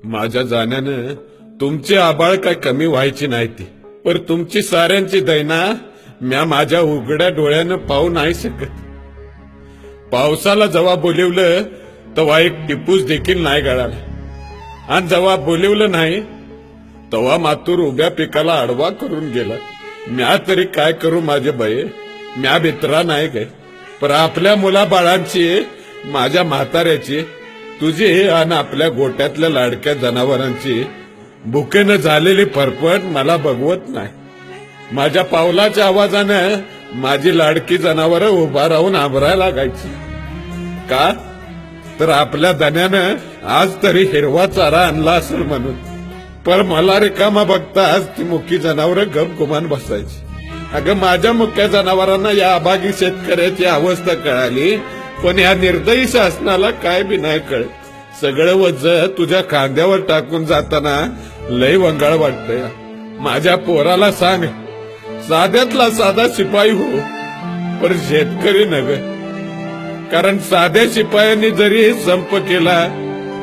माझ्या जाण्यानं तुमची आबाळ काय कमी व्हायची नाही ती, पर तुमची साऱ्यांची दैना म्या माझ्या उघड्या डोळ्यानं पाहू नाही शकत. पावसाला जेव्हा बोलिवलं तेव्हा एक टिपूस देखील नाही गळाला, आणि जेव्हा बोलिवलं नाही तेव्हा मातूर उभ्या पिकाला आडवा करून गेला. म्या तरी काय करू माझे बये, म्या भित्रा नाही गे, पर आपल्या मुलाबाळांची, माझ्या म्हाताऱ्याची, तुझी आणि आपल्या गोट्यातल्या लाडक्या जनावरांची भुकेनं झालेली फरफट मला बघवत नाही. माझ्या पावलाच्या आवाजानं माझी लाडकी जनावरं उभा राहून आंबरायला लागायची. का तर आपल्या धन्यानं आज तरी हिरवा चारा आणला असेल म्हणून. पर मला रिकामा बघता आज ती मुकी जनावरं गप गुमान बसायची. अगं माझ्या मुक्या जनावरांना या अभागी शेतकऱ्याची अवस्था कळाली, पण या निर्दयी शासनाला काय बी नाही कळत. सगळं वज्ज तुझ्या खांद्यावर टाकून जाताना लय वंगाळ वाटतंय. माझ्या पोराला सांग, साध्यातला साधा शिपाई हो, पण शेतकरी नव्हे. कारण साध्या शिपायांनी जरी संप केला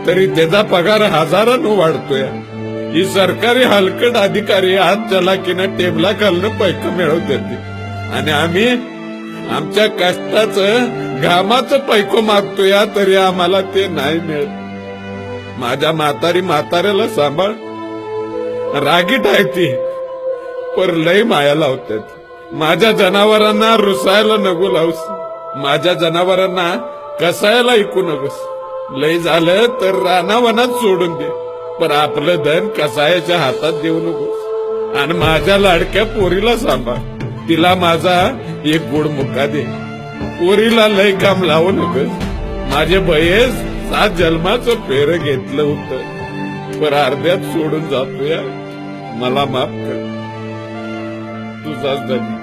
तरी त्याचा पगार हजारांनी वाढतोय. ही सरकारी हलकट अधिकारी हात चलाकीनं टेबला घालणं पैक मिळवते, आणि आम्ही आमच्या कष्टाचं घामाचं पैको मागतोय तरी आम्हाला ते नाही मिळत. माझ्या म्हाताऱ्याला सांभाळ, रागीट आहे ती, पर लय माया लावतात. माझ्या जनावरांना रुसायला नको लावूस, माझ्या जनावरांना कसायला ऐकू नकोस. लय झालं तर रानावनात सोडून दे, पण आपलं धन कसायाच्या हातात देऊ नकोस. आणि माझ्या लाडक्या पोरीला सांभाळ, तिला माझा एक गोड मुक्का दे. पोरीला लय काम लावू नकोस. माझे बयेस 7 जन्माचं फेर घेतलं होतं, पर अर्ध्यात सोडून जातोय. मला माफ कर. तुझाच धनी.